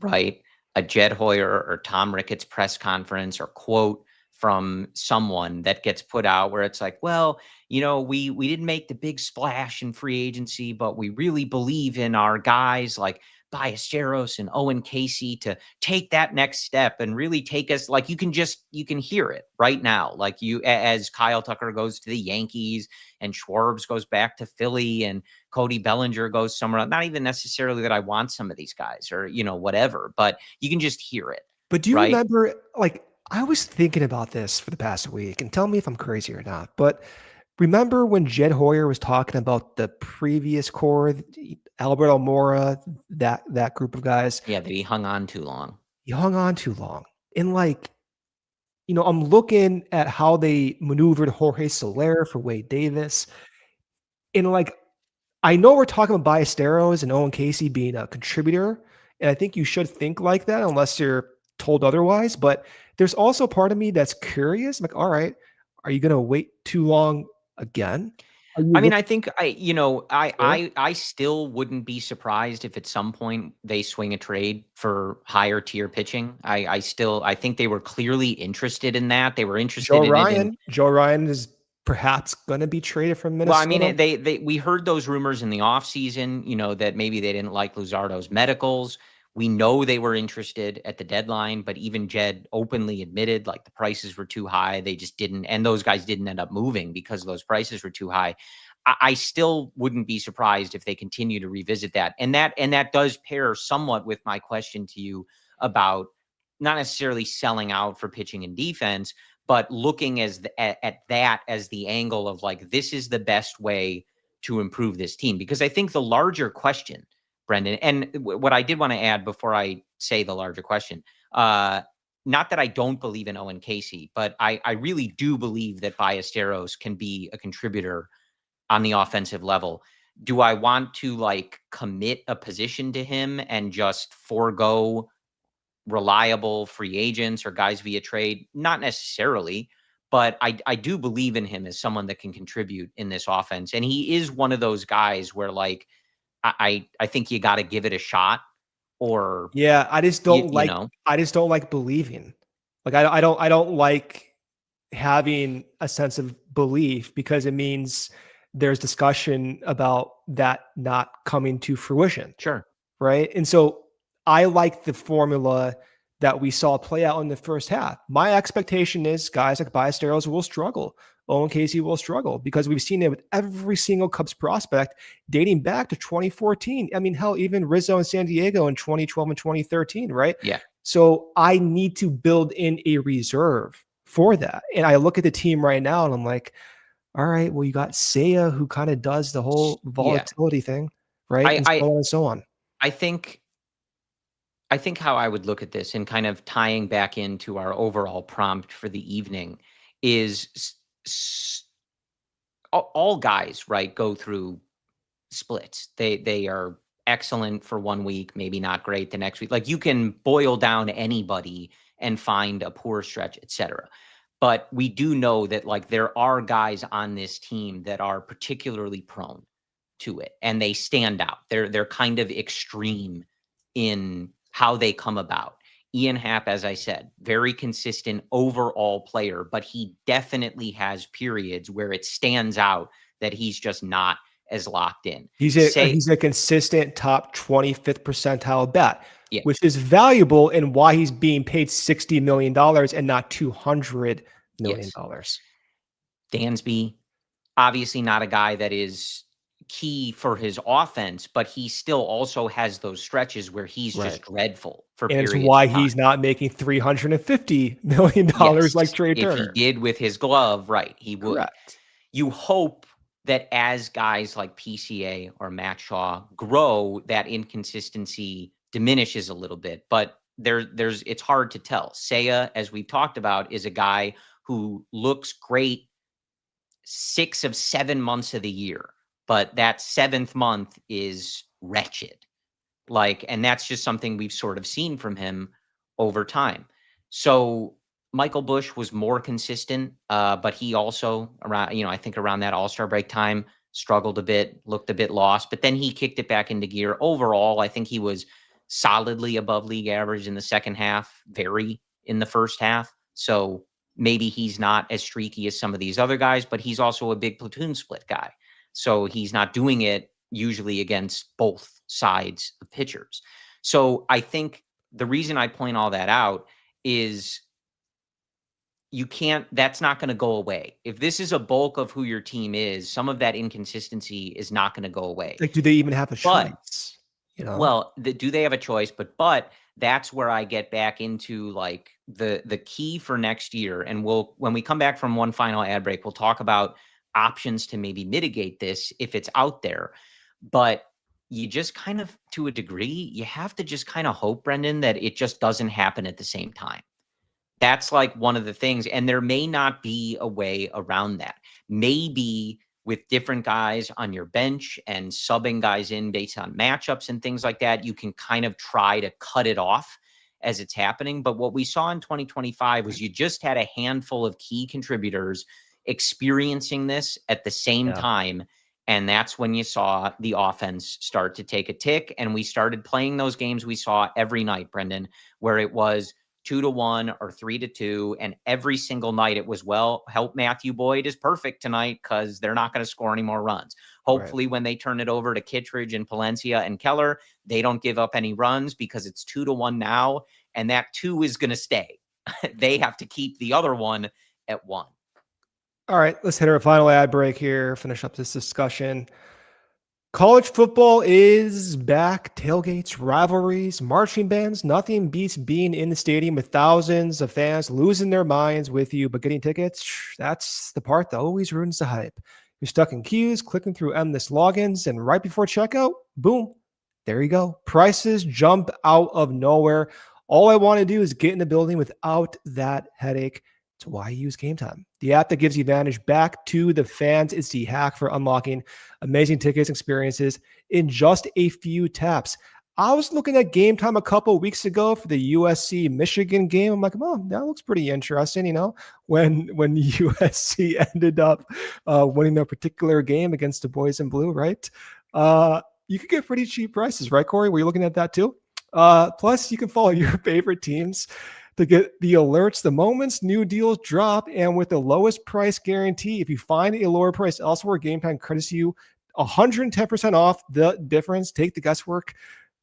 right? A Jed Hoyer or Tom Ricketts press conference or quote from someone that gets put out where it's like, well, we didn't make the big splash in free agency, but we really believe in our guys like Ballesteros and Owen Casey to take that next step and really take us. Like you can hear it right now. Like as Kyle Tucker goes to the Yankees and Schwartz goes back to Philly and Cody Bellinger goes somewhere else. Not even necessarily that I want some of these guys or, whatever, but you can just hear it. But do you remember, like, I was thinking about this for the past week and tell me if I'm crazy or not, but remember when Jed Hoyer was talking about the previous core, Albert Almora, that group of guys? Yeah, that he hung on too long. And like, I'm looking at how they maneuvered Jorge Soler for Wade Davis. And like, I know we're talking about Ballesteros and Owen Casey being a contributor. And I think you should think like that unless you're told otherwise. But there's also part of me that's curious. I'm like, all right, are you going to wait too long again? I mean, I think I still wouldn't be surprised if at some point they swing a trade for higher tier pitching. I think they were clearly interested in that. They were interested in Joe Ryan is perhaps going to be traded from Minnesota. Well, I mean, we heard those rumors in the offseason, that maybe they didn't like Luzardo's medicals. We know they were interested at the deadline, but even Jed openly admitted like the prices were too high. They just didn't, and those guys didn't end up moving because those prices were too high. I still wouldn't be surprised if they continue to revisit that. And that does pair somewhat with my question to you about not necessarily selling out for pitching and defense, but looking at that as the angle of like, this is the best way to improve this team. Because I think the larger question, Brendan, and what I did want to add before I say the larger question, not that I don't believe in Owen Casey, but I really do believe that Ballesteros can be a contributor on the offensive level. Do I want to like commit a position to him and just forego reliable free agents or guys via trade? Not necessarily, but I do believe in him as someone that can contribute in this offense. And he is one of those guys where like, I think you got to give it a shot or. Yeah. I just don't like believing. Like, I don't like having a sense of belief because it means there's discussion about that not coming to fruition. Sure. Right. And so I like the formula that we saw play out in the first half. My expectation is guys like Ballesteros will struggle. Owen Casey will struggle because we've seen it with every single Cubs prospect dating back to 2014. I mean, hell, even Rizzo and San Diego in 2012 and 2013, right? Yeah. So I need to build in a reserve for that. And I look at the team right now and I'm like, all right, well, you got Seiya who kind of does the whole volatility thing, right? And so on and so on. I think how I would look at this and kind of tying back into our overall prompt for the evening is all guys, right, go through splits. They are excellent for 1 week, maybe not great the next week. Like you can boil down anybody and find a poor stretch, etc. But we do know that like there are guys on this team that are particularly prone to it and they stand out. They're kind of extreme in how they come about. Ian Happ, as I said, very consistent overall player, but he definitely has periods where it stands out that he's just not as locked in. He's a consistent top 25th percentile bat, yeah, which is valuable and why he's being paid $60 million and not $200 million. Dansby, obviously not a guy that is key for his offense, but he still also has those stretches where he's just dreadful for and periods it's why of time. He's not making $350 million like Trey Turner. If he did with his glove, right, he would. Correct. You hope that as guys like PCA or Matt Shaw grow, that inconsistency diminishes a little bit, but it's hard to tell. Seiya, as we've talked about, is a guy who looks great 6 of 7 months of the year, but that 7th month is wretched. And that's just something we've sort of seen from him over time. So Michael Busch was more consistent, but he also I think around that All-Star break time struggled a bit, looked a bit lost, but then he kicked it back into gear. Overall, I think he was solidly above league average in the second half, very in the first half. So maybe he's not as streaky as some of these other guys, but he's also a big platoon split guy. So he's not doing it usually against both sides of pitchers. So I think the reason I point all that out is that's not going to go away. If this is a bulk of who your team is, some of that inconsistency is not going to go away. Do they even have a choice? Well, do they have a choice? But that's where I get back into the key for next year. And when we come back from one final ad break, we'll talk about options to maybe mitigate this if it's out there. But you just kind of, to a degree, you have to just kind of hope, Brendan, that it just doesn't happen at the same time. That's one of the things. And there may not be a way around that. Maybe with different guys on your bench and subbing guys in based on matchups and things like that, you can kind of try to cut it off as it's happening. But what we saw in 2025 was you just had a handful of key contributors experiencing this at the same time. And that's when you saw the offense start to take a tick. And we started playing those games we saw every night, Brendan, where it was 2-1 or 3-2. And every single night it was, help Matthew Boyd is perfect tonight because they're not going to score any more runs. Hopefully when they turn it over to Kittredge and Palencia and Keller, they don't give up any runs because it's 2-1 now. And that 2 is going to stay. They have to keep the other one at 1. All right, let's hit our final ad break here, finish up this discussion. College football is back. Tailgates, rivalries, marching bands. Nothing beats being in the stadium with thousands of fans losing their minds with you. But getting tickets, that's the part that always ruins the hype. You're stuck in queues, clicking through endless logins, and right before checkout, boom, there you go. Prices jump out of nowhere. All I want to do is get in the building without that headache. That's why I use Game Time, the app that gives you advantage back to the fans. It's the hack for unlocking amazing tickets experiences in just a few taps. I was looking at Game Time a couple of weeks ago for the USC Michigan game. I'm like, oh, that looks pretty interesting. When USC ended up winning their particular game against the boys in blue, right? You could get pretty cheap prices, right, Corey? Were you looking at that too? Plus, you can follow your favorite teams to get the alerts the moments new deals drop, and with the lowest price guarantee. If you find a lower price elsewhere, Game Time credits you 110% off the difference. Take the guesswork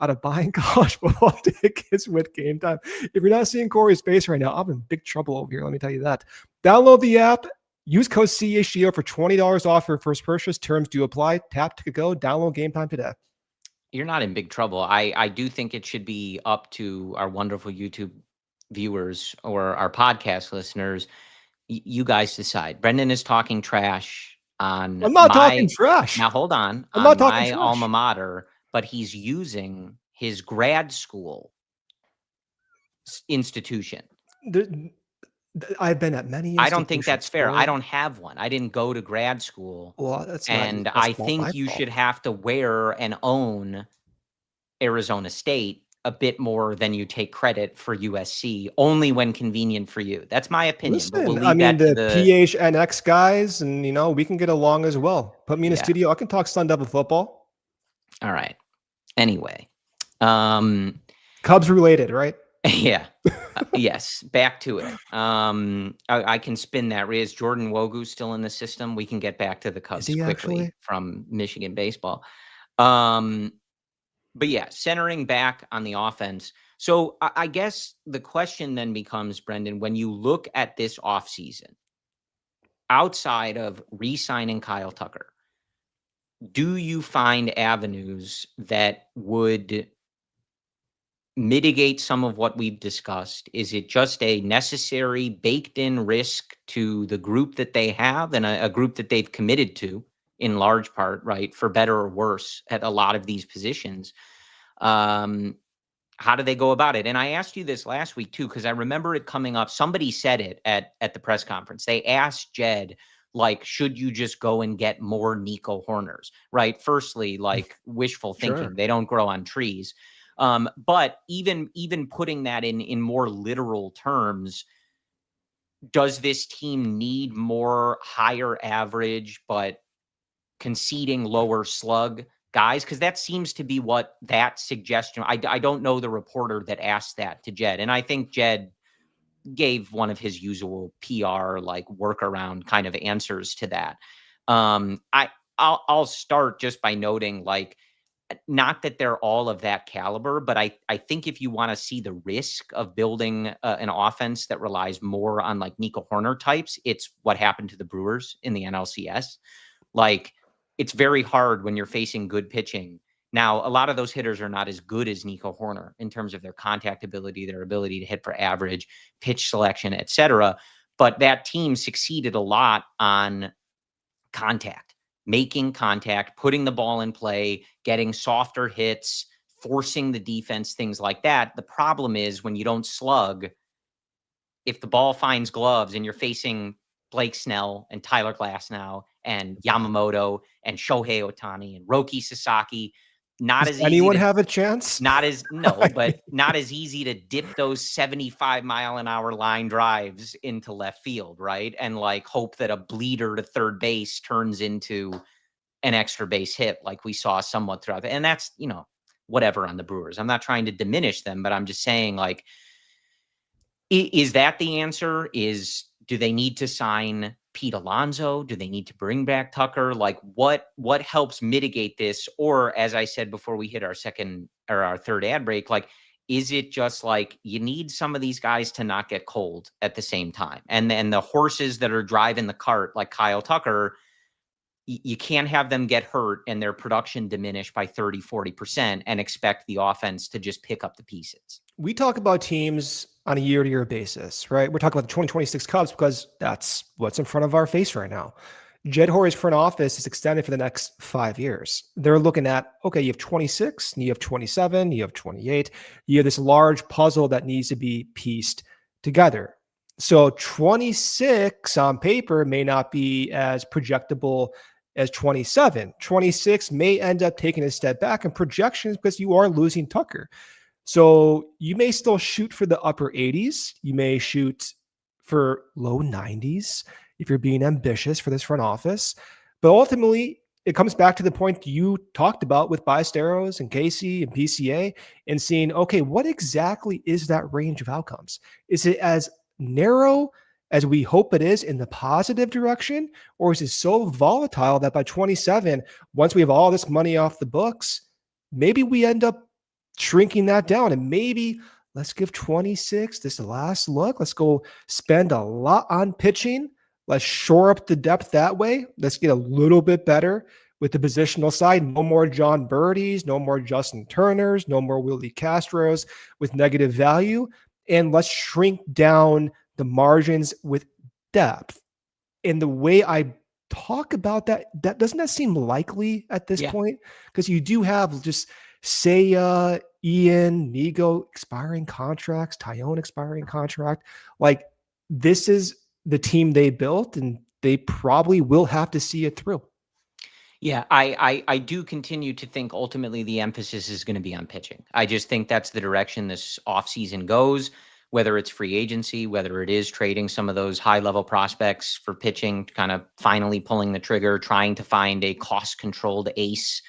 out of buying college football tickets with Game Time. If you're not seeing Corey's face right now, I'm in big trouble over here. Let me tell you that. Download the app. Use code CHGO for $20 off your first purchase. Terms do apply. Tap to go. Download Game Time today. You're not in big trouble. I do think it should be up to our wonderful YouTube viewers or our podcast listeners. You guys decide. Brendan is talking trash on I'm not talking trash. Now hold on. I'm not talking my trash. Alma mater, but he's using his grad school institution. I've been at many. I don't think that's fair. I don't have one. I didn't go to grad school. Well, that's I think you should have to wear and own Arizona State a bit more than you take credit for USC, only when convenient for you. That's my opinion. Listen, but we'll I leave mean, that the to PHNX guys, and we can get along as well. Put me in a studio. I can talk Sun Devil football. All right. Anyway, Cubs related, right? Yeah. Yes. Back to it. I can spin that. Is Jordan Wogu still in the system? We can get back to the Cubs quickly actually? From Michigan baseball. But yeah, centering back on the offense. So I guess the question then becomes, Brendan, when you look at this offseason, outside of re-signing Kyle Tucker, do you find avenues that would mitigate some of what we've discussed? Is it just a necessary baked-in risk to the group that they have and a group that they've committed to in large part, right, for better or worse at a lot of these positions? How do they go about it? And I asked you this last week too, because I remember it coming up. Somebody said it at the press conference. They asked Jed, like, should you just go and get more Nico Horners, right? Firstly, like wishful thinking. Sure. They don't grow on trees. But even putting that in more literal terms, does this team need more higher average but conceding lower slug guys? Because that seems to be what that suggestion. I don't know the reporter that asked that to Jed, and I think Jed gave one of his usual PR like workaround kind of answers to that. I'll start just by noting, like, not that they're all of that caliber, but I think if you want to see the risk of building an offense that relies more on like Nico Horner types, it's what happened to the Brewers in the NLCS. Like, it's very hard when you're facing good pitching. Now, a lot of those hitters are not as good as Nico Horner in terms of their contact ability, their ability to hit for average, pitch selection, etc. But that team succeeded a lot on contact, making contact, putting the ball in play, getting softer hits, forcing the defense, things like that. The problem is when you don't slug, if the ball finds gloves and you're facing Blake Snell and Tyler Glasnow and Yamamoto and Shohei Ohtani and Roki Sasaki, not Does as easy anyone to have a chance? not as no, but not as easy to dip those 75-mile-an-hour line drives into left field, right? And like hope that a bleeder to third base turns into an extra base hit like we saw somewhat throughout. And that's, whatever on the Brewers. I'm not trying to diminish them, but I'm just saying, like, is that the answer? Do they need to sign Pete Alonso? Do they need to bring back Tucker? Like, what helps mitigate this? Or, as I said before we hit our second or our third ad break, like, is it just like you need some of these guys to not get cold at the same time? And then the horses that are driving the cart, like Kyle Tucker, you can't have them get hurt and their production diminish by 30, 40% and expect the offense to just pick up the pieces. We talk about teams on a year-to-year basis, right? We're talking about the 2026 Cubs because that's what's in front of our face right now. Jed Hoyer's front office is extended for the next 5 years. They're looking at, okay, you have 26, you have 27, you have 28. You have this large puzzle that needs to be pieced together. So 26 on paper may not be as projectable as 27. 26 may end up taking a step back in projections because you are losing Tucker. So you may still shoot for the upper 80s. You may shoot for low 90s if you're being ambitious for this front office. But ultimately, it comes back to the point you talked about with Ballesteros and Casey and PCA and seeing, okay, what exactly is that range of outcomes? Is it as narrow as we hope it is in the positive direction? Or is it so volatile that by 27, once we have all this money off the books, maybe we end up shrinking that down and maybe let's give 26 this last look. Let's go spend a lot on pitching. Let's shore up the depth that way. Let's get a little bit better with the positional side. No more John Birdies, no more Justin Turners, no more Willie Castros with negative value. And let's shrink down the margins with depth. And the way I talk about that doesn't that seem likely at this point? Because you do have just Seiya, Ian, Nigo expiring contracts, Tyone expiring contract. Like, this is the team they built, and they probably will have to see it through. Yeah, I do continue to think ultimately the emphasis is going to be on pitching. I just think that's the direction this offseason goes, whether it's free agency, whether it is trading some of those high-level prospects for pitching, kind of finally pulling the trigger, trying to find a cost-controlled ace,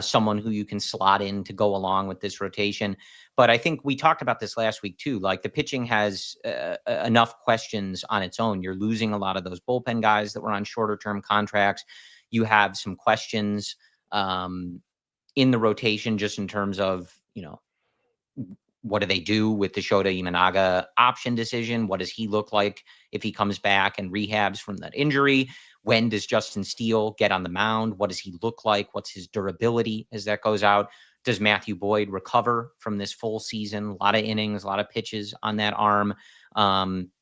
someone who you can slot in to go along with this rotation. But I think we talked about this last week too. Like, the pitching has enough questions on its own. You're losing a lot of those bullpen guys that were on shorter term contracts. You have some questions in the rotation just in terms of, what do they do with the Shota Imanaga option decision? What does he look like if he comes back and rehabs from that injury? When does Justin Steele get on the mound? What does he look like? What's his durability as that goes out? Does Matthew Boyd recover from this full season? A lot of innings, a lot of pitches on that arm.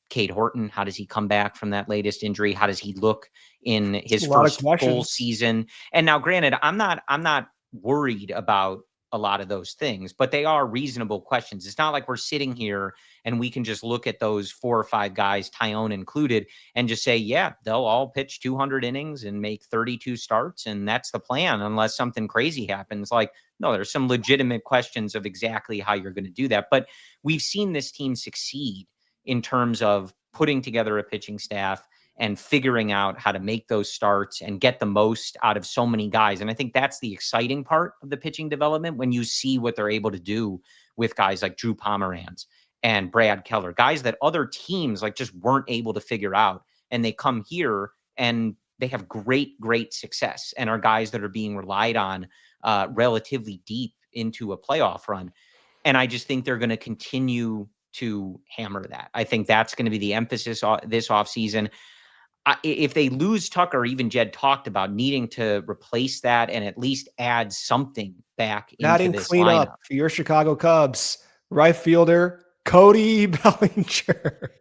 Cade Horton, how does he come back from that latest injury? How does he look in his first full season? And now, granted, I'm not worried about a lot of those things, but they are reasonable questions. It's not like we're sitting here and we can just look at those 4 or 5 guys, Tyone included, and just say, yeah, they'll all pitch 200 innings and make 32 starts. And that's the plan, unless something crazy happens. Like, no, there's some legitimate questions of exactly how you're going to do that. But we've seen this team succeed in terms of putting together a pitching staff and figuring out how to make those starts and get the most out of so many guys. And I think that's the exciting part of the pitching development, when you see what they're able to do with guys like Drew Pomeranz and Brad Keller, guys that other teams like just weren't able to figure out. And they come here and they have great success and are guys that are being relied on relatively deep into a playoff run. And I just think they're going to continue to hammer that. I think that's going to be the emphasis this offseason. If they lose Tucker, even Jed talked about needing to replace that and at least add something back into this lineup. Up for your Chicago Cubs, right fielder Cody Bellinger.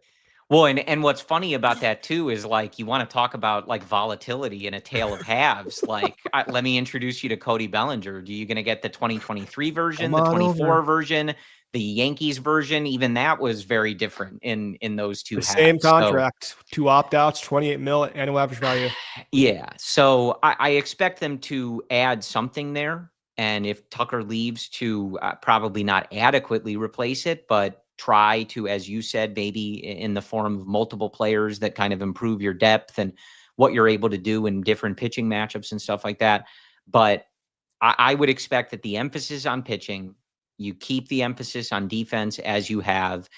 Well, and what's funny about that too is, like, you want to talk about like volatility in a tale of halves. Like, let me introduce you to Cody Bellinger. Do you going to get the 2023 version, the 24 version, the Yankees version? Even that was very different in those two halves. Same contract, 2 opt-outs, 28 mil annual average value. Yeah. So I expect them to add something there. And if Tucker leaves, to probably not adequately replace it, but try to, as you said, maybe in the form of multiple players that kind of improve your depth and what you're able to do in different pitching matchups and stuff like that. But I would expect that the emphasis on pitching, you keep the emphasis on defense as you have.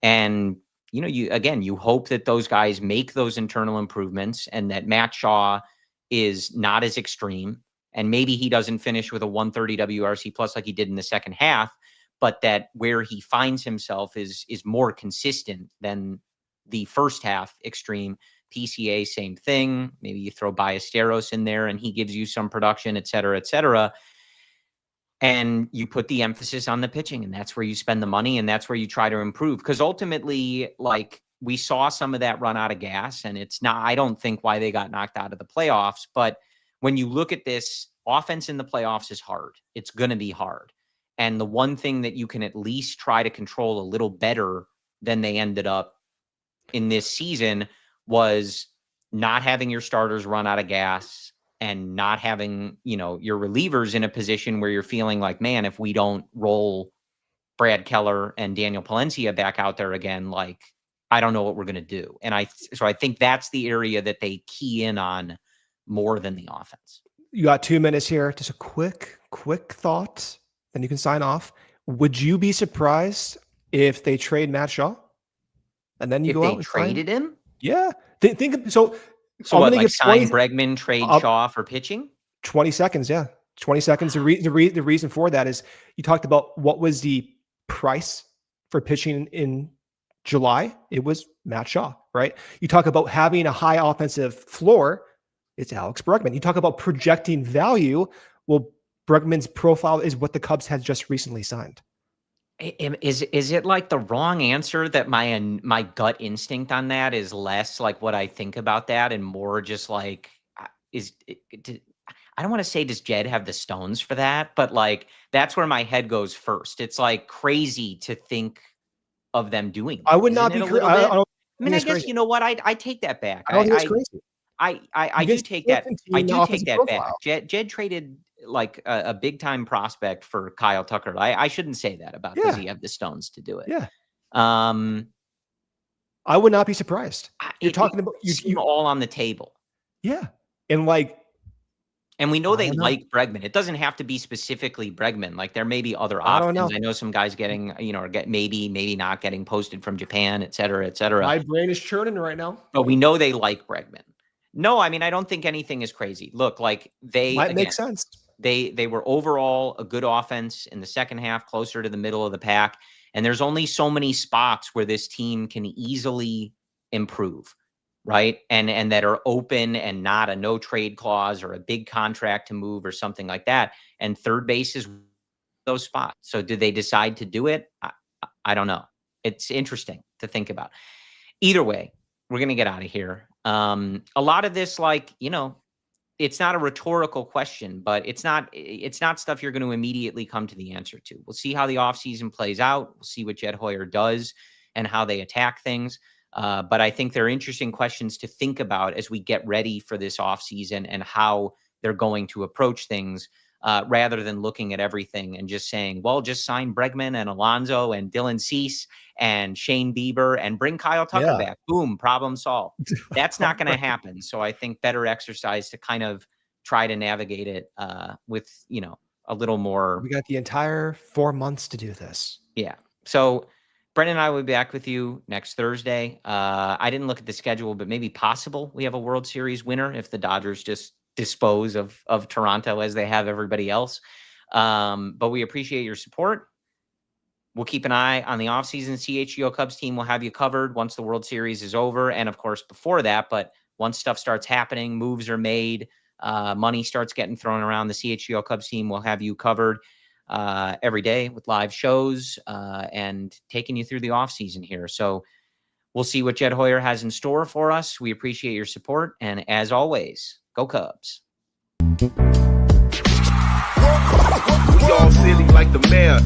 And, you hope that those guys make those internal improvements and that Matt Shaw is not as extreme. And maybe he doesn't finish with a 130 WRC plus like he did in the second half, but that where he finds himself is more consistent than the first half extreme. PCA, same thing. Maybe you throw Ballesteros in there and he gives you some production, et cetera, et cetera. And you put the emphasis on the pitching, and that's where you spend the money, and that's where you try to improve. Because ultimately, like, we saw some of that run out of gas, and it's not, I don't think, why they got knocked out of the playoffs. But when you look at this, offense in the playoffs is hard. It's going to be hard. And the one thing that you can at least try to control a little better than they ended up in this season was not having your starters run out of gas and not having, your relievers in a position where you're feeling like, man, if we don't roll Brad Keller and Daniel Palencia back out there again, like, I don't know what we're going to do. And so I think that's the area that they key in on more than the offense. You got 2 minutes here. Just a quick thought, and you can sign off. Would you be surprised if they trade Matt Shaw? And then you go out and traded him? Yeah. Think so. So what, like sign Bregman, trade Shaw for pitching? 20 seconds, yeah. 20 seconds. The reason for that is you talked about what was the price for pitching in July. It was Matt Shaw, right? You talk about having a high offensive floor. It's Alex Bregman. You talk about projecting value. Well, Bregman's profile is what the Cubs had just recently signed. Is it like the wrong answer that my gut instinct on that is less like what I think about that and more just like, I don't want to say, does Jed have the stones for that? But like, that's where my head goes first. It's like crazy to think of them doing that. I would not be I guess crazy. You know what? I take that back. I don't think it's crazy. I do take that. I do take that back. Jed traded like a big time prospect for Kyle Tucker. I shouldn't say that about, does he have the stones to do it? Yeah. I would not be surprised. You're talking about you all on the table. Yeah. And we know they like Bregman. It doesn't have to be specifically Bregman. Like, there may be other options. I know some guys getting, or maybe not getting posted from Japan, et cetera, et cetera. My brain is churning right now. But we know they like Bregman. No, I mean, I don't think anything is crazy. Look, like might make sense. They were overall a good offense in the second half, closer to the middle of the pack. And there's only so many spots where this team can easily improve, right? And that are open and not a no trade clause or a big contract to move or something like that. And third base is those spots. So did they decide to do it? I don't know. It's interesting to think about. Either way, we're going to get out of here. A lot of this, like, it's not a rhetorical question, but it's not stuff you're going to immediately come to the answer to. We'll see how the offseason plays out. We'll see what Jed Hoyer does and how they attack things. But I think they're interesting questions to think about as we get ready for this offseason and how they're going to approach things, rather than looking at everything and just saying, well, just sign Bregman and Alonso and Dylan Cease and Shane Bieber and bring Kyle Tucker back. Boom, problem solved. That's not going to happen. So I think better exercise to kind of try to navigate it with, a little more. We got the entire 4 months to do this. Yeah. So Brendan and I will be back with you next Thursday. I didn't look at the schedule, but maybe possible we have a World Series winner if the Dodgers just dispose of Toronto as they have everybody else. But we appreciate your support. We'll keep an eye on the offseason. CHGO Cubs team will have you covered once the World Series is over. And of course, before that, but once stuff starts happening, moves are made, money starts getting thrown around, the CHGO Cubs team will have you covered every day with live shows and taking you through the offseason here. So we'll see what Jed Hoyer has in store for us. We appreciate your support. And as always, go Cubs. We all silly like the mayor.